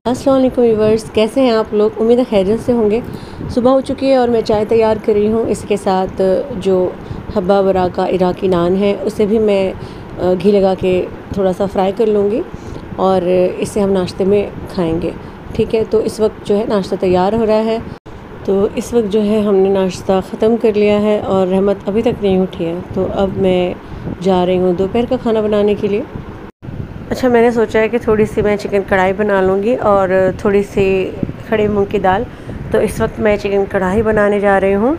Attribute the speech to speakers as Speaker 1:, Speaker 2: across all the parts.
Speaker 1: अस्सलाम वालेकुम व्यूअर्स, कैसे हैं आप लोग। उम्मीद है खैरियत से होंगे। सुबह हो चुकी है और मैं चाय तैयार कर रही हूँ। इसके साथ जो हब्बा बरा का इराकी नान है उसे भी मैं घी लगा के थोड़ा सा फ्राई कर लूँगी और इसे हम नाश्ते में खाएंगे। ठीक है, तो इस वक्त जो है नाश्ता तैयार हो रहा है। तो इस वक्त जो है हमने नाश्ता ख़त्म कर लिया है और रहमत अभी तक नहीं उठी है। तो अब मैं जा रही हूँ दोपहर का खाना बनाने के लिए। अच्छा, मैंने सोचा है कि थोड़ी सी मैं चिकन कढ़ाई बना लूँगी और थोड़ी सी खड़े मूंग की दाल। तो इस वक्त मैं चिकन कढ़ाई बनाने जा रही हूँ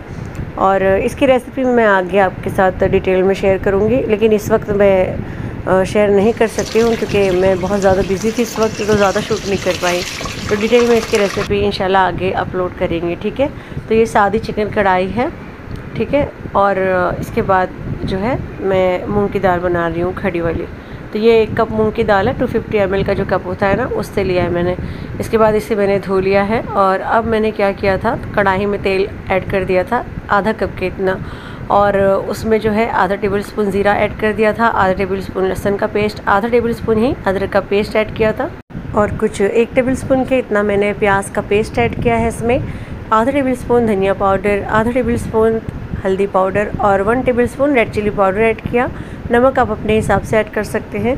Speaker 1: और इसकी रेसिपी मैं आगे आपके साथ डिटेल में शेयर करूँगी, लेकिन इस वक्त मैं शेयर नहीं कर सकती हूँ क्योंकि मैं बहुत ज़्यादा बिज़ी थी इस वक्त, तो ज़्यादा शूट नहीं कर पाई। तो डिटेल में इसकी रेसिपी इंशाल्लाह आगे अपलोड करेंगे। ठीक है, तो ये सादी चिकन कढ़ाई है। ठीक है, और इसके बाद जो है मैं मूंग की दाल बना रही हूँ खड़ी वाली। तो ये 1 कप मूंग की दाल है, 250 ml का जो कप होता है ना, उससे लिया है मैंने। इसके बाद इसे मैंने धो लिया है और अब मैंने क्या किया था, कढ़ाई में तेल ऐड कर दिया था आधा कप के इतना, और उसमें जो है आधा टेबल स्पून ज़ीरा ऐड कर दिया था, आधा टेबल स्पून लहसुन का पेस्ट, आधा टेबल स्पून ही अदरक का पेस्ट ऐड किया था, और कुछ 1 टेबल स्पून के इतना मैंने प्याज का पेस्ट ऐड किया है इसमें, आधा टेबल स्पून धनिया पाउडर, आधा टेबल स्पून हल्दी पाउडर और 1 tablespoon red chilli powder add किया। नमक आप अपने हिसाब से ऐड कर सकते हैं।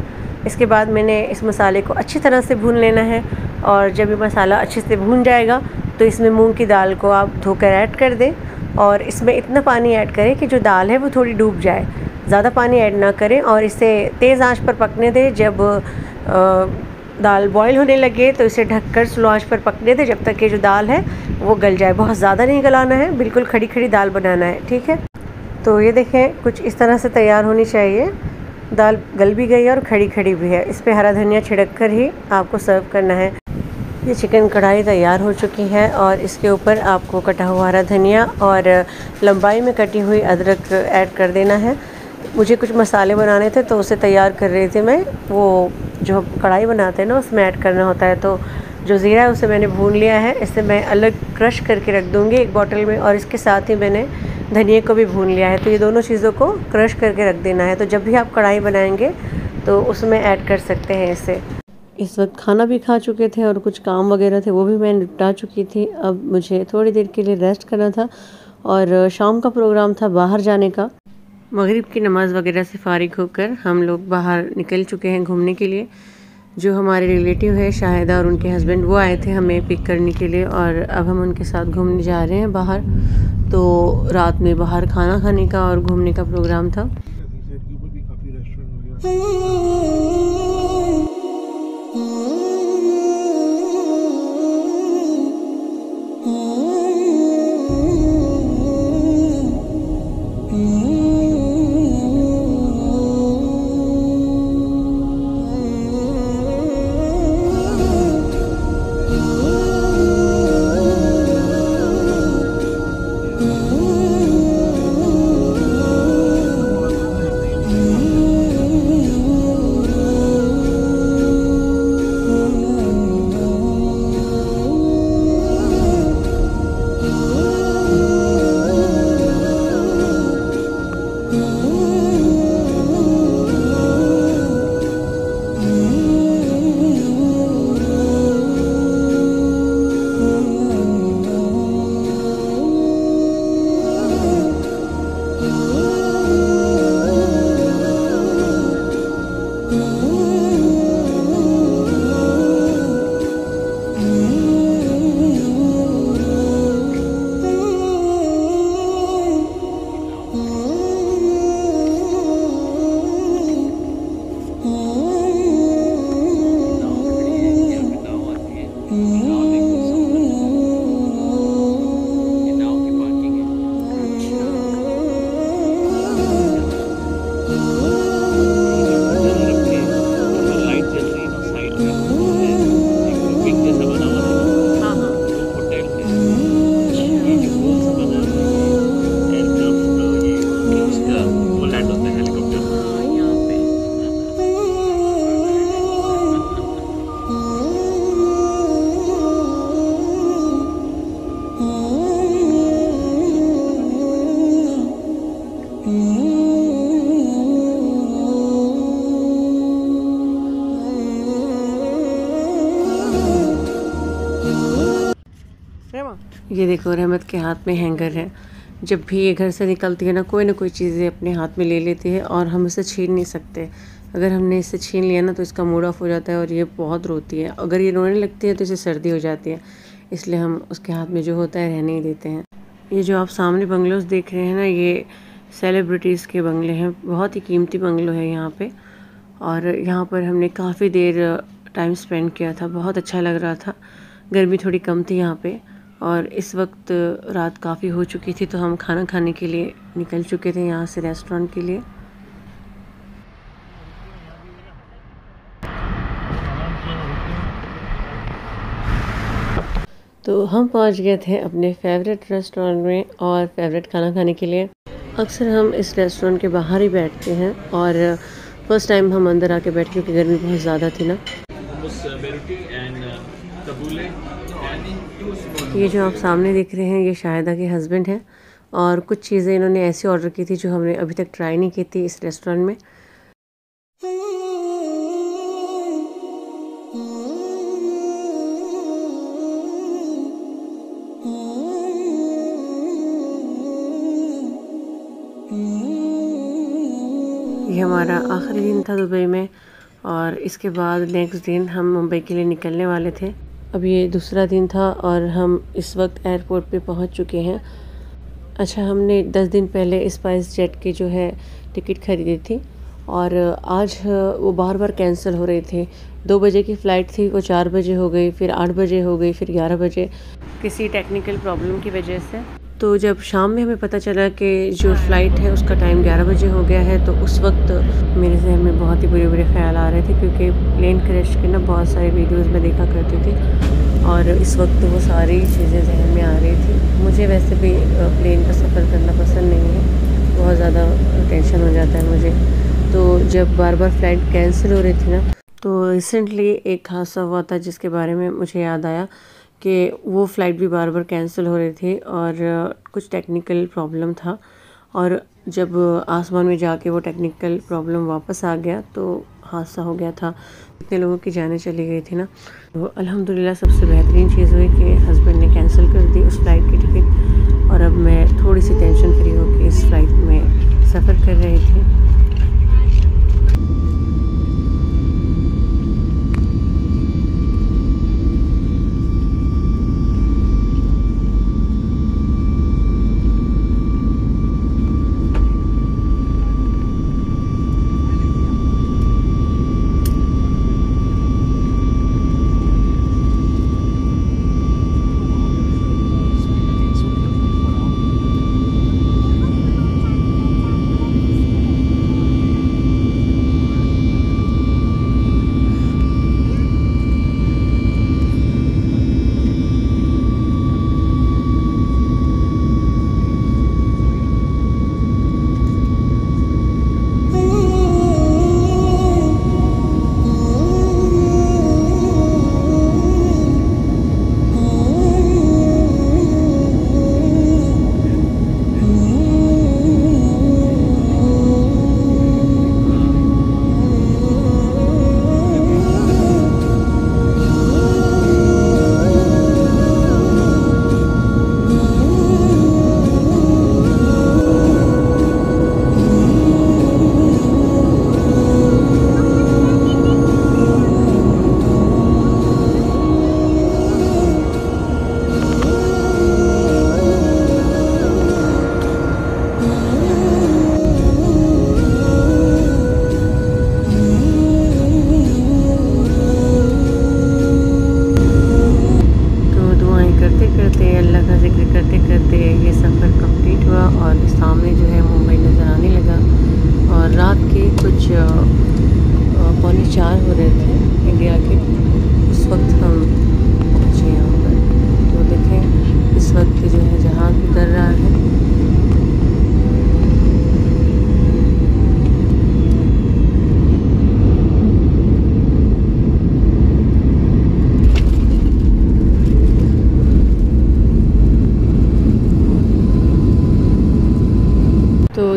Speaker 1: इसके बाद मैंने इस मसाले को अच्छी तरह से भून लेना है, और जब ये मसाला अच्छे से भून जाएगा तो इसमें मूंग की दाल को आप धोकर ऐड कर दें, और इसमें इतना पानी ऐड करें कि जो दाल है वो थोड़ी डूब जाए। ज़्यादा पानी ऐड ना करें और इसे तेज़ आंच पर पकने दें। जब दाल बॉईल होने लगे तो इसे ढककर स्लो आंच पर पकने दें जब तक कि जो दाल है वो गल जाए। बहुत ज़्यादा नहीं गलाना है, बिल्कुल खड़ी खड़ी दाल बनाना है। ठीक है, तो ये देखें कुछ इस तरह से तैयार होनी चाहिए। दाल गल भी गई है और खड़ी खड़ी भी है। इस पे हरा धनिया छिड़क कर ही आपको सर्व करना है। ये चिकन कढ़ाई तैयार हो चुकी है और इसके ऊपर आपको कटा हुआ हरा धनिया और लंबाई में कटी हुई अदरक ऐड कर देना है। मुझे कुछ मसाले बनाने थे तो उसे तैयार कर रही थी मैं। वो जो कढ़ाई बनाते हैं ना उसमें ऐड करना होता है। तो जो ज़ीरा है उसे मैंने भून लिया है, इसे मैं अलग क्रश करके रख दूँगी एक बॉटल में, और इसके साथ ही मैंने धनिया को भी भून लिया है। तो ये दोनों चीज़ों को क्रश करके रख देना है। तो जब भी आप कढ़ाई बनाएंगे तो उसमें ऐड कर सकते हैं इसे। इस वक्त खाना भी खा चुके थे और कुछ काम वगैरह थे वो भी मैं निपटा चुकी थी। अब मुझे थोड़ी देर के लिए रेस्ट करना था और शाम का प्रोग्राम था बाहर जाने का। मगरिब की नमाज़ वगैरह से फ़ारिग होकर हम लोग बाहर निकल चुके हैं घूमने के लिए। जो हमारे रिलेटिव है शाहिदा और उनके हस्बैंड, वो आए थे हमें पिक करने के लिए और अब हम उनके साथ घूमने जा रहे हैं बाहर। तो रात में बाहर खाना खाने का और घूमने का प्रोग्राम था। ये देखो रहमत के हाथ में हैंगर है। जब भी ये घर से निकलती है ना कोई चीज़ें अपने हाथ में ले लेती है और हम इसे छीन नहीं सकते। अगर हमने इसे छीन लिया ना तो इसका मूड ऑफ हो जाता है और ये बहुत रोती है। अगर ये रोने लगती है तो इसे सर्दी हो जाती है, इसलिए हम उसके हाथ में जो होता है रहने ही देते हैं। ये जो आप सामने बंगलोज़ देख रहे हैं ना, ये सेलिब्रिटीज़ के बंगले हैं। बहुत ही कीमती बंगलो है यहाँ पे। और यहाँ पर हमने काफ़ी देर टाइम स्पेंड किया था, बहुत अच्छा लग रहा था। गर्मी थोड़ी कम थी यहाँ पे और इस वक्त रात काफ़ी हो चुकी थी, तो हम खाना खाने के लिए निकल चुके थे यहाँ से रेस्टोरेंट के लिए। तो हम पहुँच गए थे अपने फेवरेट रेस्टोरेंट में और फेवरेट खाना खाने के लिए। अक्सर हम इस रेस्टोरेंट के बाहर ही बैठते हैं और फर्स्ट टाइम हम अंदर आके बैठे क्योंकि गर्मी बहुत ज़्यादा थी ना। ये जो आप सामने देख रहे हैं ये शाहिदा के हस्बैंड हैं और कुछ चीज़ें इन्होंने ऐसी ऑर्डर की थी जो हमने अभी तक ट्राई नहीं की थी इस रेस्टोरेंट में। ये हमारा आखिरी दिन था दुबई में और इसके बाद नेक्स्ट दिन हम मुंबई के लिए निकलने वाले थे। अब ये दूसरा दिन था और हम इस वक्त एयरपोर्ट पे पहुंच चुके हैं। अच्छा, हमने 10 दिन पहले स्पाइस जेट की जो है टिकट ख़रीदी थी और आज वो बार बार कैंसिल हो रही थी। 2 बजे की फ़्लाइट थी, वो 4 बजे हो गई, फिर 8 बजे हो गई, फिर 11 बजे किसी टेक्निकल प्रॉब्लम की वजह से। तो जब शाम में हमें पता चला कि जो फ़्लाइट है उसका टाइम 11 बजे हो गया है, तो उस वक्त मेरे जहन में बहुत ही बुरे ख्याल आ रहे थे क्योंकि प्लेन क्रैश के ना बहुत सारे वीडियोस में देखा करती थी और इस वक्त वो सारी चीज़ें जहन में आ रही थी। मुझे वैसे भी प्लेन का सफ़र करना पसंद नहीं है, बहुत ज़्यादा टेंशन हो जाता है मुझे। तो जब बार बार फ़्लाइट कैंसिल हो रही थी ना, तो रिसेंटली एक हादसा हुआ था जिसके बारे में मुझे याद आया कि वो फ़्लाइट भी बार बार कैंसिल हो रही थी और कुछ टेक्निकल प्रॉब्लम था और जब आसमान में जाके वो टेक्निकल प्रॉब्लम वापस आ गया तो हादसा हो गया था। इतने लोगों की जानें चली गई थी ना। तो अल्हम्दुलिल्लाह सबसे बेहतरीन चीज़ हुई कि हस्बैंड ने कैंसिल कर दी उस फ़्लाइट की टिकट और अब मैं थोड़ी सी टेंशन फ्री होकर इस फ़्लाइट में सफ़र कर रही थी।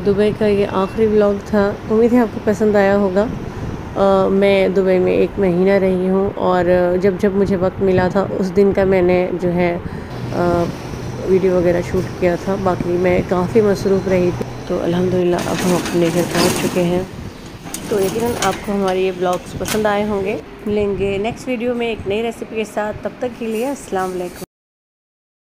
Speaker 1: दुबई का ये आखिरी व्लॉग था। उम्मीद है आपको पसंद आया होगा। मैं दुबई में 1 महीना रही हूँ और जब जब मुझे वक्त मिला था उस दिन का मैंने जो है वीडियो वगैरह शूट किया था, बाकी मैं काफ़ी मसरूफ़ रही थी। तो अल्हम्दुलिल्लाह अब हम अपने घर पहुंच चुके हैं। तो यकीनन आपको हमारे ये ब्लॉग्स पसंद आए होंगे। मिलेंगे नेक्स्ट वीडियो में एक नई रेसिपी के साथ, तब तक के लिए अस्सलाम वालेकुम।